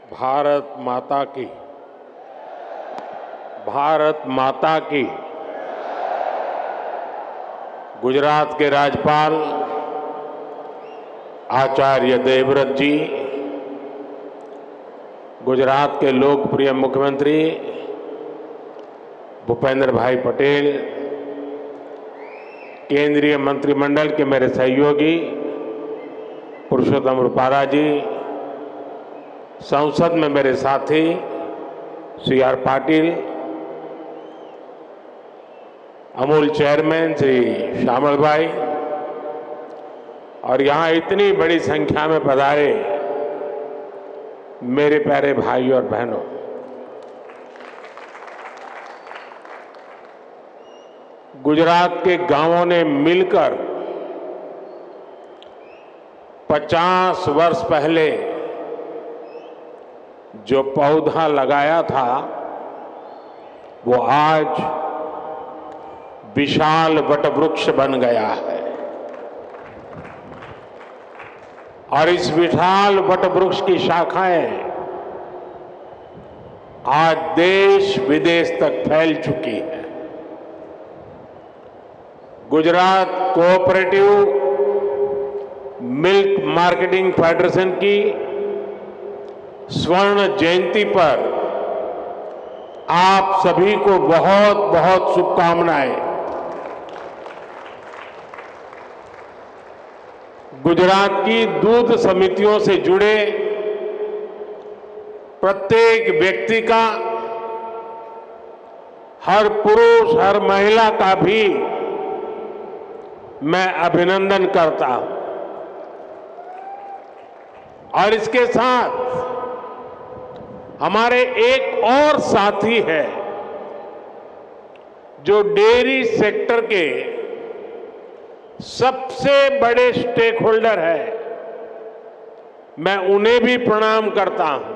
भारत माता की, भारत माता की। गुजरात के राज्यपाल आचार्य देवव्रत जी, गुजरात के लोकप्रिय मुख्यमंत्री भूपेंद्र भाई पटेल, केंद्रीय मंत्रिमंडल के मेरे सहयोगी पुरुषोत्तम रूपाला जी, संसद में मेरे साथी C R Patil, Amul chairman Shri Shyamal bhai और यहां इतनी बड़ी संख्या में पधारे मेरे प्यारे भाई और बहनों, गुजरात के गांवों ने मिलकर 50 वर्ष पहले जो पौधा लगाया था वो आज विशाल वटवृक्ष बन गया है और इस विशाल वटवृक्ष की शाखाएं आज देश विदेश तक फैल चुकी है। Gujarat cooperative milk marketing federation की स्वर्ण जयंती पर आप सभी को बहुत बहुत शुभकामनाएं। गुजरात की दूध समितियों से जुड़े प्रत्येक व्यक्ति का, हर पुरुष हर महिला का भी मैं अभिनंदन करता हूं और इसके साथ हमारे एक और साथी है जो डेयरी सेक्टर के सबसे बड़े स्टेक होल्डर है, मैं उन्हें भी प्रणाम करता हूं।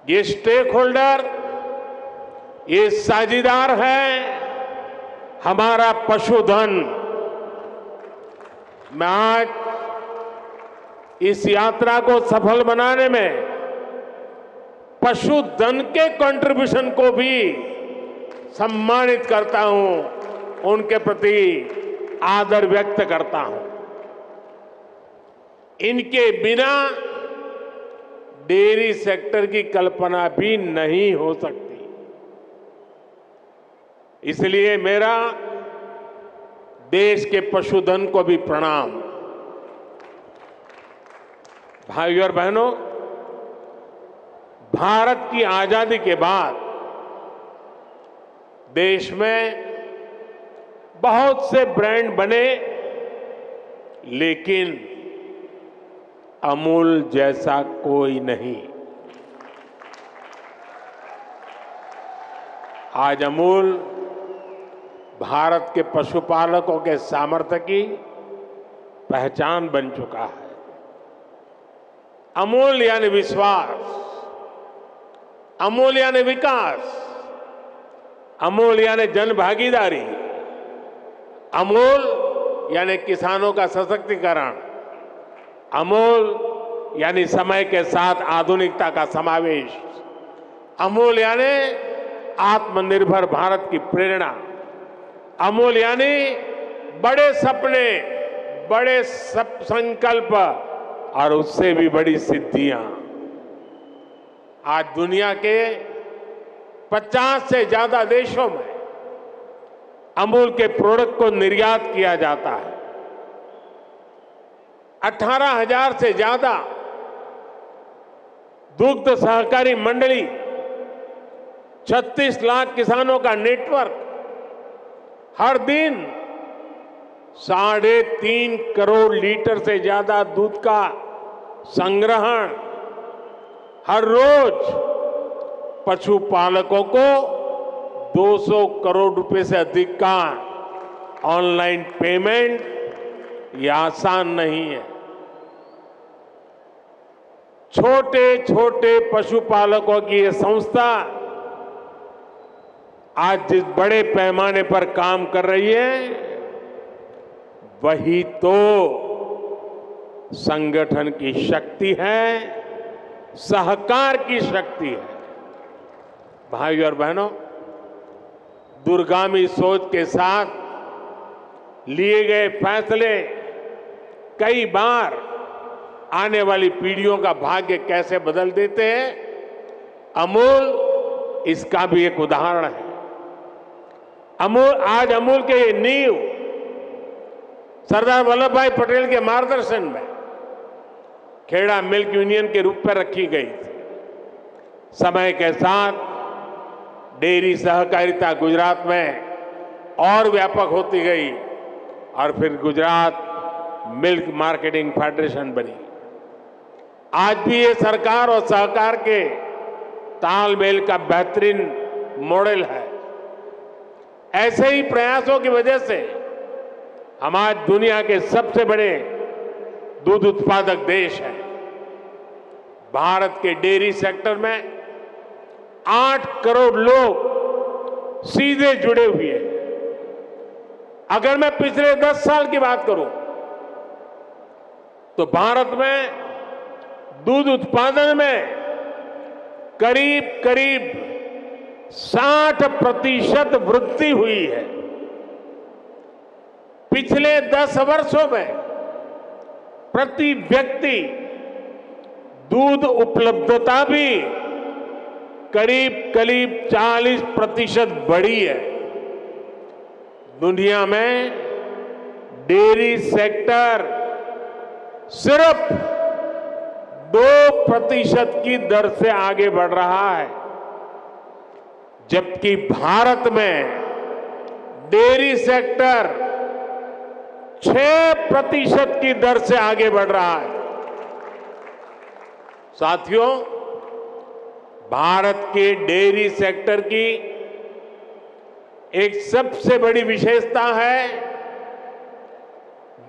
ये स्टेक होल्डर, ये साझीदार है हमारा पशुधन। मैं आज इस यात्रा को सफल बनाने में पशुधन के कंट्रीब्यूशन को भी सम्मानित करता हूं, उनके प्रति आदर व्यक्त करता हूं। इनके बिना डेयरी सेक्टर की कल्पना भी नहीं हो सकती। इसलिए मेरा देश के पशुधन को भी प्रणाम। भाइयों और बहनों, भारत की आजादी के बाद देश में बहुत से ब्रांड बने, लेकिन अमूल जैसा कोई नहीं। आज अमूल भारत के पशुपालकों के सामर्थ्य की पहचान बन चुका है। अमूल यानी विश्वास, अमूल यानी विकास, अमूल यानी जन भागीदारी, अमूल यानी किसानों का सशक्तिकरण, अमूल यानी समय के साथ आधुनिकता का समावेश, अमूल यानी आत्मनिर्भर भारत की प्रेरणा, अमूल यानी बड़े सपने, बड़े संकल्प और उससे भी बड़ी सिद्धियां। आज दुनिया के 50 से ज्यादा देशों में अमूल के प्रोडक्ट को निर्यात किया जाता है। 18,000 से ज्यादा दुग्ध सहकारी मंडली, 36 लाख किसानों का नेटवर्क, हर दिन 3.5 करोड़ लीटर से ज्यादा दूध का संग्रहण, हर रोज पशुपालकों को 200 करोड़ रुपए से अधिक का ऑनलाइन पेमेंट, ये आसान नहीं है। छोटे छोटे पशुपालकों की ये संस्था आज जिस बड़े पैमाने पर काम कर रही है, वही तो संगठन की शक्ति है, सहकार की शक्ति है। भाइयों और बहनों, दूरगामी सोच के साथ लिए गए फैसले कई बार आने वाली पीढ़ियों का भाग्य कैसे बदल देते हैं, अमूल इसका भी एक उदाहरण है। आज अमूल के ये नींव सरदार वल्लभ भाई पटेल के मार्गदर्शन में खेड़ा मिल्क यूनियन के रूप में रखी गई थी। समय के साथ डेयरी सहकारिता गुजरात में और व्यापक होती गई और फिर गुजरात मिल्क मार्केटिंग फेडरेशन बनी। आज भी ये सरकार और सहकार के तालमेल का बेहतरीन मॉडल है। ऐसे ही प्रयासों की वजह से हम आज दुनिया के सबसे बड़े दूध उत्पादक देश हैं। भारत के डेयरी सेक्टर में 8 करोड़ लोग सीधे जुड़े हुए हैं। अगर मैं पिछले 10 साल की बात करूं तो भारत में दूध उत्पादन में करीब 60% वृद्धि हुई है। पिछले 10 वर्षों में प्रति व्यक्ति दूध उपलब्धता भी करीब 40% बढ़ी है। दुनिया में डेयरी सेक्टर सिर्फ 2% की दर से आगे बढ़ रहा है, जबकि भारत में डेयरी सेक्टर 6% की दर से आगे बढ़ रहा है। साथियों, भारत के डेयरी सेक्टर की एक सबसे बड़ी विशेषता है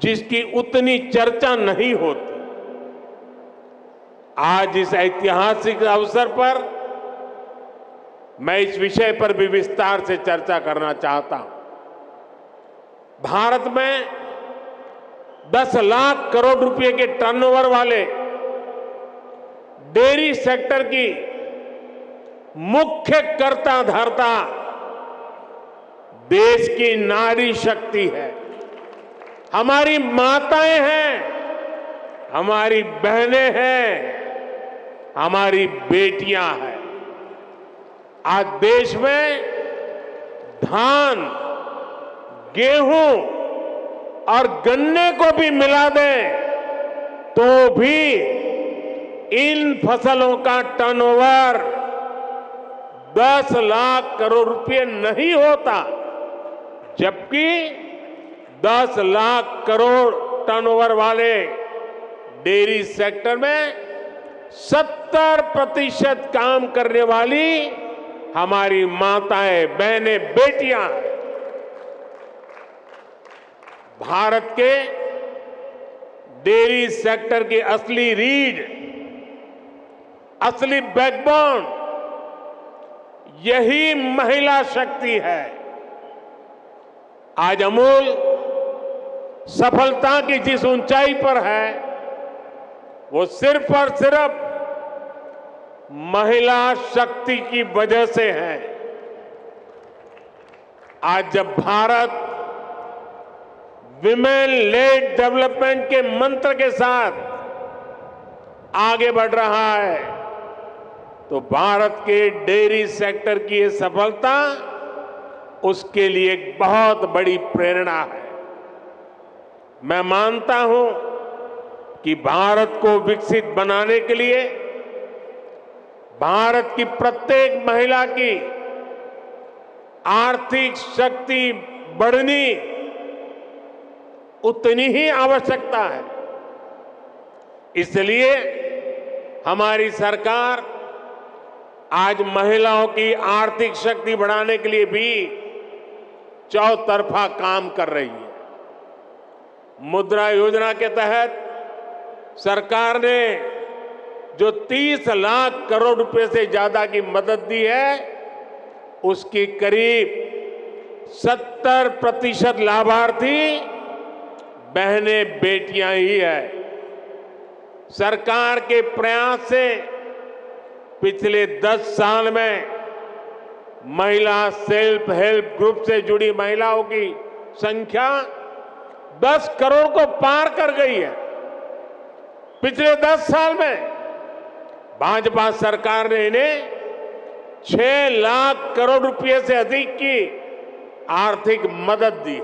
जिसकी उतनी चर्चा नहीं होती। आज इस ऐतिहासिक अवसर पर मैं इस विषय पर भी विस्तार से चर्चा करना चाहता हूं। भारत में 10 लाख करोड़ रुपए के टर्नओवर वाले डेयरी सेक्टर की मुख्य कर्ता धर्ता देश की नारी शक्ति है। हमारी माताएं हैं, हमारी बहनें हैं, हमारी बेटियां हैं। आज देश में धान, गेहूं और गन्ने को भी मिला दें तो भी इन फसलों का टर्नओवर 10 लाख करोड़ रुपए नहीं होता, जबकि 10 लाख करोड़ टर्नओवर वाले डेयरी सेक्टर में 70% काम करने वाली हमारी माताएं, बहनें, बेटियां हैं। भारत के डेयरी सेक्टर की असली रीढ़, असली बैकबोन यही महिला शक्ति है। आज अमूल सफलता की जिस ऊंचाई पर है वो सिर्फ और सिर्फ महिला शक्ति की वजह से है। आज जब भारत विमेन लेड डेवलपमेंट के मंत्र के साथ आगे बढ़ रहा है तो भारत के डेयरी सेक्टर की ये सफलता उसके लिए एक बहुत बड़ी प्रेरणा है। मैं मानता हूं कि भारत को विकसित बनाने के लिए भारत की प्रत्येक महिला की आर्थिक शक्ति बढ़नी उतनी ही आवश्यकता है। इसलिए हमारी सरकार आज महिलाओं की आर्थिक शक्ति बढ़ाने के लिए भी चौतरफा काम कर रही है। मुद्रा योजना के तहत सरकार ने जो 30 लाख करोड़ रुपए से ज्यादा की मदद दी है उसकी करीब 70% लाभार्थी बहनें, बेटियां ही है। सरकार के प्रयास से पिछले 10 साल में महिला सेल्फ हेल्प ग्रुप से जुड़ी महिलाओं की संख्या 10 करोड़ को पार कर गई है। पिछले 10 साल में भाजपा सरकार ने इन्हें 6 लाख करोड़ रुपए से अधिक की आर्थिक मदद दी।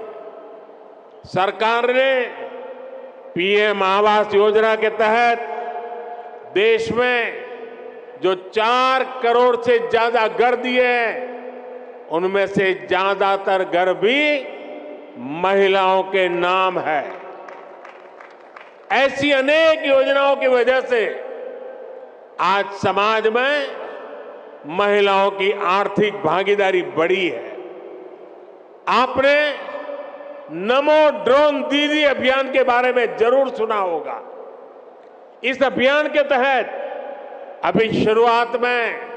सरकार ने पीएम आवास योजना के तहत देश में जो 4 करोड़ से ज्यादा घर दिए हैं, उनमें से ज्यादातर घर भी महिलाओं के नाम है। ऐसी अनेक योजनाओं की वजह से आज समाज में महिलाओं की आर्थिक भागीदारी बढ़ी है। आपने नमो ड्रोन दीदी अभियान के बारे में जरूर सुना होगा। इस अभियान के तहत अभी शुरुआत में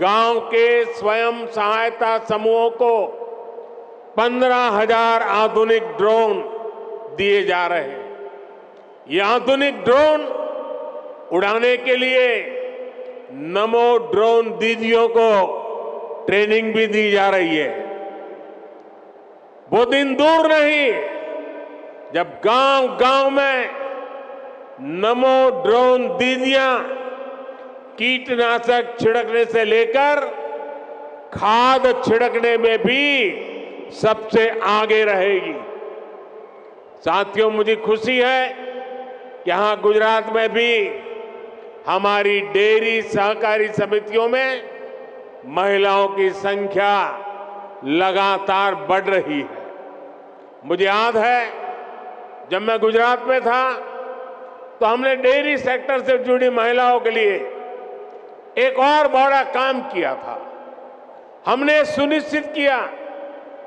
गांव के स्वयं सहायता समूहों को 15,000 आधुनिक ड्रोन दिए जा रहे हैं। ये आधुनिक ड्रोन उड़ाने के लिए नमो ड्रोन दीदियों को ट्रेनिंग भी दी जा रही है। वो दिन दूर नहीं जब गांव-गांव में नमो ड्रोन दीदियां कीटनाशक छिड़कने से लेकर खाद छिड़कने में भी सबसे आगे रहेगी। साथियों, मुझे खुशी है कि यहां गुजरात में भी हमारी डेयरी सहकारी समितियों में महिलाओं की संख्या लगातार बढ़ रही है। मुझे याद है जब मैं गुजरात में था तो हमने डेयरी सेक्टर से जुड़ी महिलाओं के लिए एक और बड़ा काम किया था। हमने सुनिश्चित किया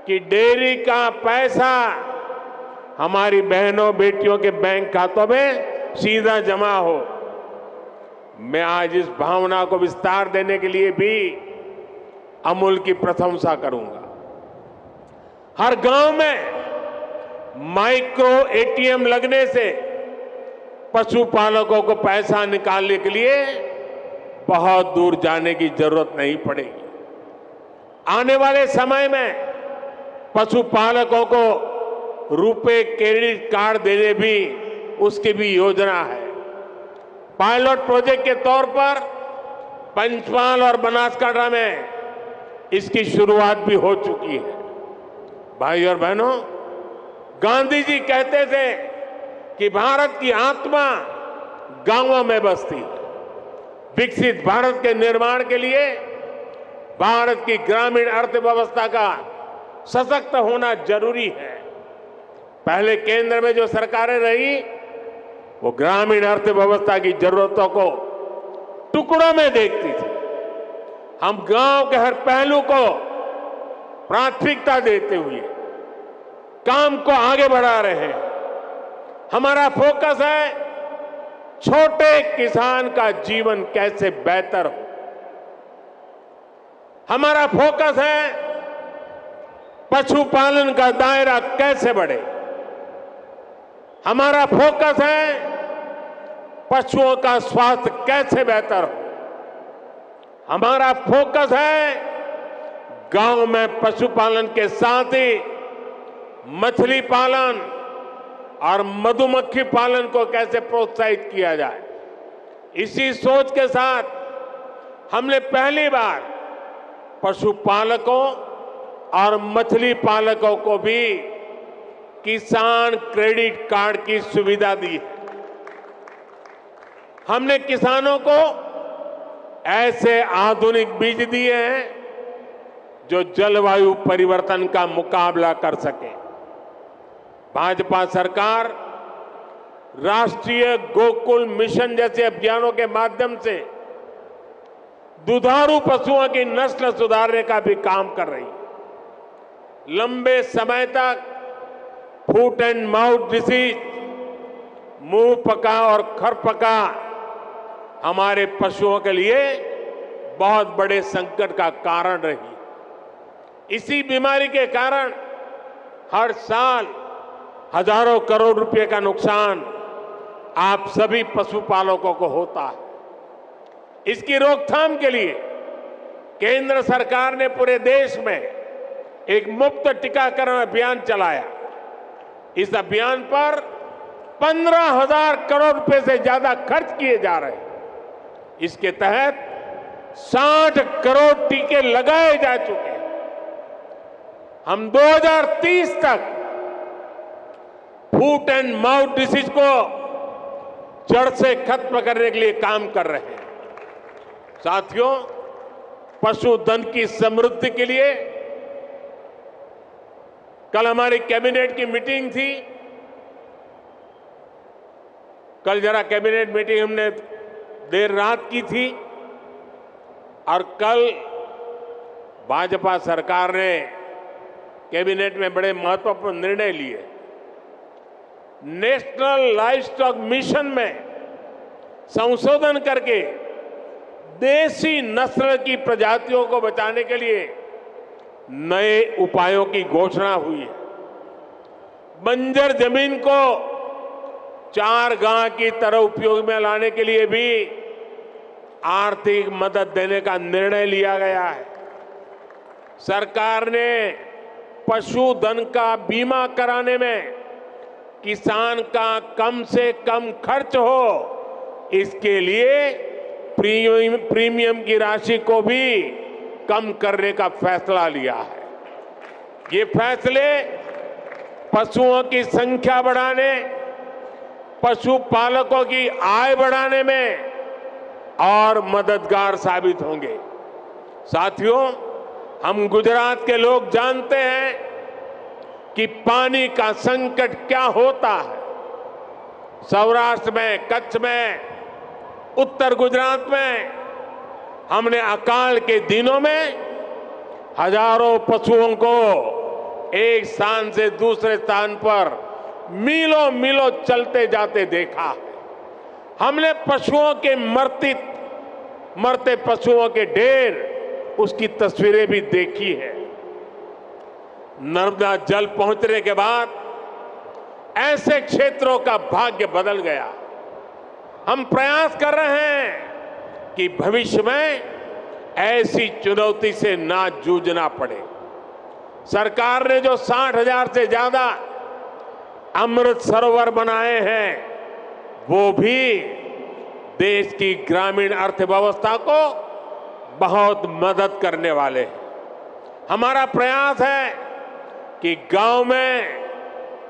कि डेयरी का पैसा हमारी बहनों बेटियों के बैंक खातों में सीधा जमा हो। मैं आज इस भावना को विस्तार देने के लिए भी अमूल की प्रशंसा करूंगा। हर गांव में माइक्रो एटीएम लगने से पशुपालकों को पैसा निकालने के लिए बहुत दूर जाने की जरूरत नहीं पड़ेगी। आने वाले समय में पशुपालकों को रुपए क्रेडिट कार्ड देने भी उसकी भी योजना है। पायलट प्रोजेक्ट के तौर पर पंचमहाल और बनासकांठा में इसकी शुरुआत भी हो चुकी है। भाई और बहनों, गांधी जी कहते थे कि भारत की आत्मा गांवों में बसती है। विकसित भारत के निर्माण के लिए भारत की ग्रामीण अर्थव्यवस्था का सशक्त होना जरूरी है। पहले केंद्र में जो सरकारें रही वो ग्रामीण अर्थव्यवस्था की जरूरतों को टुकड़ों में देखती थी। हम गांव के हर पहलू को प्राथमिकता देते हुए काम को आगे बढ़ा रहे हैं। हमारा फोकस है छोटे किसान का जीवन कैसे बेहतर हो। हमारा फोकस है पशुपालन का दायरा कैसे बढ़े। हमारा फोकस है पशुओं का स्वास्थ्य कैसे बेहतर हो। हमारा फोकस है गांव में पशुपालन के साथ ही मछली पालन और मधुमक्खी पालन को कैसे प्रोत्साहित किया जाए। इसी सोच के साथ हमने पहली बार पशुपालकों और मछली पालकों को भी किसान क्रेडिट कार्ड की सुविधा दी है। हमने किसानों को ऐसे आधुनिक बीज दिए हैं जो जलवायु परिवर्तन का मुकाबला कर सके। भाजपा सरकार राष्ट्रीय गोकुल मिशन जैसे अभियानों के माध्यम से दुधारू पशुओं की नस्ल सुधारने का भी काम कर रही है। लंबे समय तक फुट एंड माउथ डिसीज, मुंह पका और खरपका हमारे पशुओं के लिए बहुत बड़े संकट का कारण रही। इसी बीमारी के कारण हर साल हजारों करोड़ रुपए का नुकसान आप सभी पशुपालकों को होता है। इसकी रोकथाम के लिए केंद्र सरकार ने पूरे देश में एक मुफ्त टीकाकरण अभियान चलाया। इस अभियान पर 15,000 करोड़ रुपए से ज्यादा खर्च किए जा रहे हैं। इसके तहत 60 करोड़ टीके लगाए जा चुके हैं। हम 2030 तक फूट एंड माउथ डिसीज को जड़ से खत्म करने के लिए काम कर रहे हैं। साथियों, पशुधन की समृद्धि के लिए कल हमारी कैबिनेट की मीटिंग थी। कल जरा कैबिनेट मीटिंग हमने देर रात की थी और कल भाजपा सरकार ने कैबिनेट में बड़े महत्वपूर्ण निर्णय लिए। नेशनल लाइवस्टॉक मिशन में संशोधन करके देसी नस्ल की प्रजातियों को बचाने के लिए नए उपायों की घोषणा हुई है। बंजर जमीन को चारगाह की तरह उपयोग में लाने के लिए भी आर्थिक मदद देने का निर्णय लिया गया है। सरकार ने पशुधन का बीमा कराने में किसान का कम से कम खर्च हो, इसके लिए प्रीमियम की राशि को भी कम करने का फैसला लिया है। ये फैसले पशुओं की संख्या बढ़ाने, पशुपालकों की आय बढ़ाने में और मददगार साबित होंगे। साथियों, हम गुजरात के लोग जानते हैं कि पानी का संकट क्या होता है। सौराष्ट्र में, कच्छ में, उत्तर गुजरात में हमने अकाल के दिनों में हजारों पशुओं को एक स्थान से दूसरे स्थान पर मीलों मीलों चलते जाते देखा। हमने पशुओं के मरते पशुओं के ढेर, उसकी तस्वीरें भी देखी है। नर्मदा जल पहुंचने के बाद ऐसे क्षेत्रों का भाग्य बदल गया। हम प्रयास कर रहे हैं कि भविष्य में ऐसी चुनौती से ना जूझना पड़े। सरकार ने जो 60,000 से ज्यादा अमृत सरोवर बनाए हैं, वो भी देश की ग्रामीण अर्थव्यवस्था को बहुत मदद करने वाले हैं। हमारा प्रयास है कि गांव में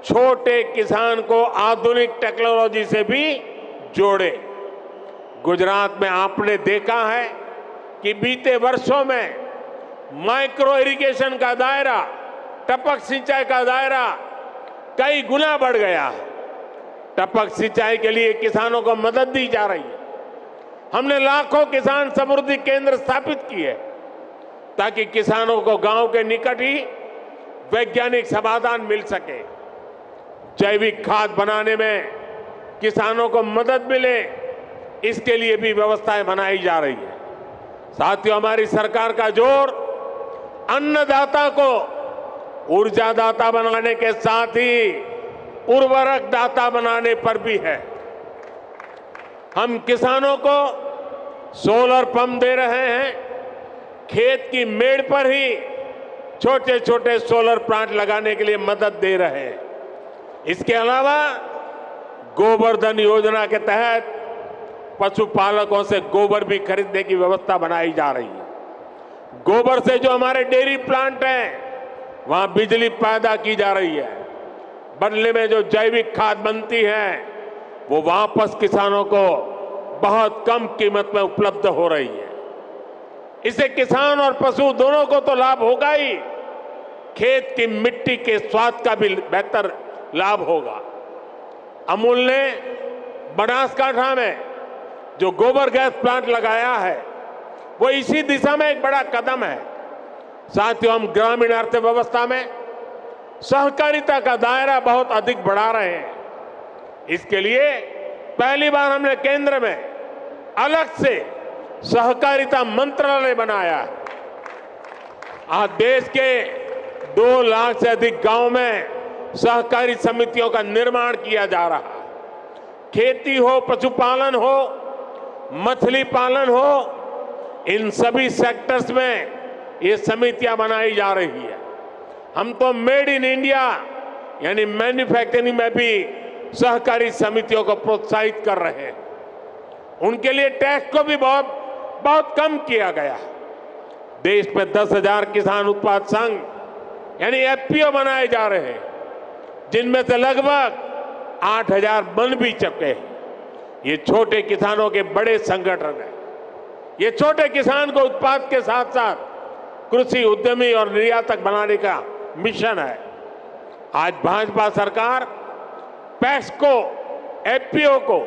छोटे किसान को आधुनिक टेक्नोलॉजी से भी जोड़े। गुजरात में आपने देखा है कि बीते वर्षों में माइक्रो इरिगेशन का दायरा, टपक सिंचाई का दायरा कई गुना बढ़ गया है। टपक सिंचाई के लिए किसानों को मदद दी जा रही है। हमने लाखों किसान समृद्धि केंद्र स्थापित किए ताकि किसानों को गांव के निकट ही वैज्ञानिक समाधान मिल सके। जैविक खाद बनाने में किसानों को मदद मिले, इसके लिए भी व्यवस्थाएं बनाई जा रही है। साथियों, हमारी सरकार का जोर अन्नदाता को ऊर्जादाता बनाने के साथ ही उर्वरक दाता बनाने पर भी है। हम किसानों को सोलर पंप दे रहे हैं। खेत की मेड़ पर ही छोटे छोटे सोलर प्लांट लगाने के लिए मदद दे रहे हैं। इसके अलावा गोवर्धन योजना के तहत पशुपालकों से गोबर भी खरीदने की व्यवस्था बनाई जा रही है। गोबर से जो हमारे डेयरी प्लांट हैं, वहां बिजली पैदा की जा रही है। बदले में जो जैविक खाद बनती है, वो वापस किसानों को बहुत कम कीमत में उपलब्ध हो रही है। इससे किसान और पशु दोनों को तो लाभ होगा ही, खेत की मिट्टी के स्वाद का भी बेहतर लाभ होगा। अमूल ने बनासकांठा में जो गोबर गैस प्लांट लगाया है, वो इसी दिशा में एक बड़ा कदम है। साथियों, हम ग्रामीण अर्थव्यवस्था में सहकारिता का दायरा बहुत अधिक बढ़ा रहे हैं। इसके लिए पहली बार हमने केंद्र में अलग से सहकारिता मंत्रालय बनाया है। आज देश के 2 लाख से अधिक गांव में सहकारी समितियों का निर्माण किया जा रहा है। खेती हो, पशुपालन हो, मछली पालन हो, इन सभी सेक्टर्स में ये समितियां बनाई जा रही है। हम तो मेड इन इंडिया यानी मैन्युफैक्चरिंग में भी सहकारी समितियों को प्रोत्साहित कर रहे हैं। उनके लिए टैक्स को भी बहुत कम किया गया। देश में 10,000 किसान उत्पाद संघ यानी एफपीओ बनाए जा रहे हैं, जिनमें से लगभग 8,000 बन भी चुके हैं। ये छोटे किसानों के बड़े संगठन है। ये छोटे किसान को उत्पाद के साथ साथ कृषि उद्यमी और निर्यातक बनाने का मिशन है। आज भाजपा सरकार पैक्स को, एफपीओ को,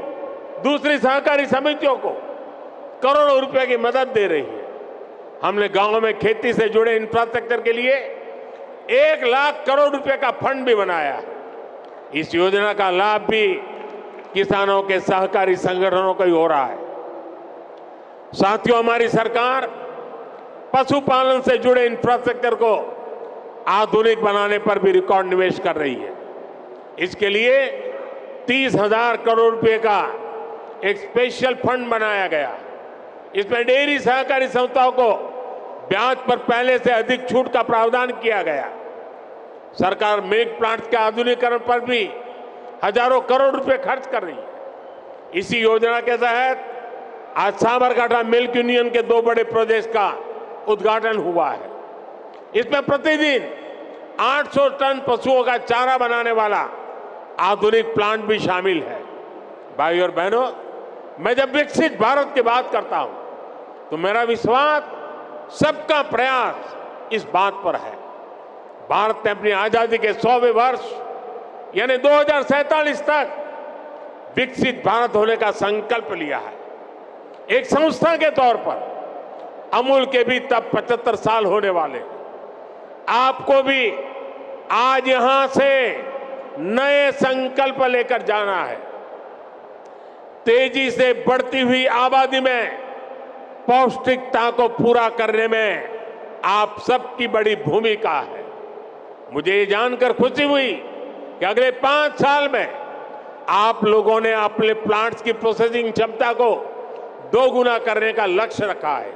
दूसरी सहकारी समितियों को करोड़ों रुपए की मदद दे रही है। हमने गांवों में खेती से जुड़े इंफ्रास्ट्रक्चर के लिए 1 लाख करोड़ रुपए का फंड भी बनाया। इस योजना का लाभ भी किसानों के सहकारी संगठनों को ही हो रहा है। साथियों, हमारी सरकार पशुपालन से जुड़े इंफ्रास्ट्रक्चर को आधुनिक बनाने पर भी रिकॉर्ड निवेश कर रही है। इसके लिए 30,000 करोड़ रुपए का एक स्पेशल फंड बनाया गया। इसमें डेयरी सहकारी संस्थाओं को ब्याज पर पहले से अधिक छूट का प्रावधान किया गया। सरकार मिल्क प्लांट के आधुनिकीकरण पर भी हजारों करोड़ रुपए खर्च कर रही है। इसी योजना के तहत आज साबरकांठा मिल्क यूनियन के 2 बड़े प्रोजेक्ट का उद्घाटन हुआ है। इसमें प्रतिदिन 800 टन पशुओं का चारा बनाने वाला आधुनिक प्लांट भी शामिल है। भाइयों और बहनों, मैं जब विकसित भारत की बात करता हूं तो मेरा विश्वास, सबका प्रयास इस बात पर है। भारत ने अपनी आजादी के 100वें वर्ष यानी 2047 तक विकसित भारत होने का संकल्प लिया है। एक संस्था के तौर पर अमूल के भी तब 75 साल होने वाले। आपको भी आज यहां से नए संकल्प लेकर जाना है। तेजी से बढ़ती हुई आबादी में पौष्टिकता को पूरा करने में आप सबकी बड़ी भूमिका है। मुझे ये जानकर खुशी हुई कि अगले 5 साल में आप लोगों ने अपने प्लांट्स की प्रोसेसिंग क्षमता को 2 गुना करने का लक्ष्य रखा है।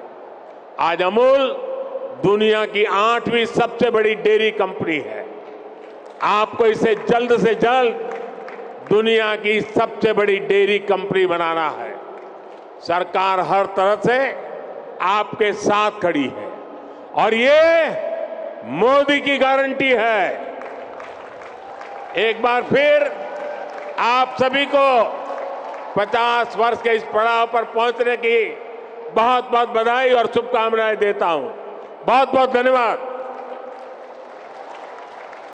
आज अमूल दुनिया की 8वीं सबसे बड़ी डेयरी कंपनी है। आपको इसे जल्द से जल्द दुनिया की सबसे बड़ी डेयरी कंपनी बनाना है। सरकार हर तरह से आपके साथ खड़ी है और ये मोदी की गारंटी है। एक बार फिर आप सभी को 50 वर्ष के इस पड़ाव पर पहुंचने की बहुत बहुत बधाई और शुभकामनाएं देता हूं। बहुत बहुत धन्यवाद।